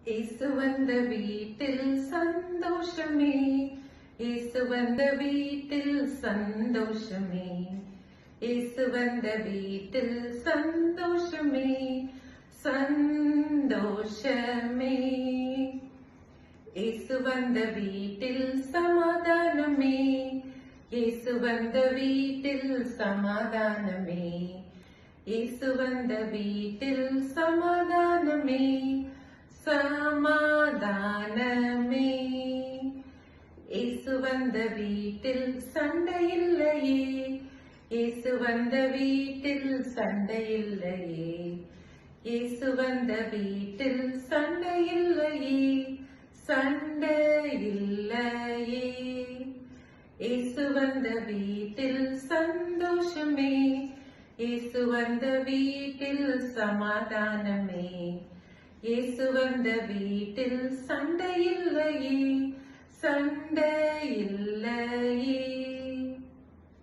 இயேசு வந்த வீட்டில் சந்தோஷமே, இயேசு வந்த வீட்டில் சந்தோஷமே, இயேசு வந்த வீட்டில் சந்தோஷமே, சந்தோஷமே. இயேசு வந்த வீட்டில் சமாதானமே, இயேசு வந்த வீட்டில் சமாதானமே, இயேசு வந்த வீட்டில் சமாதானமே, சமாதானமே. இயேசு வந்த வீட்டில் சண்டையில்லையே, இயேசு வந்த வீட்டில் சண்டையில்லையே, இயேசு வந்த வீட்டில் சண்டையில்லையே, சண்டையில்லையே. இயேசு வந்த வீட்டில் சந்தோஷமே, இயேசு வந்த வீட்டில் சமாதானமே, இயேசு வந்த வீட்டில் சண்டையில்லையே, சண்டை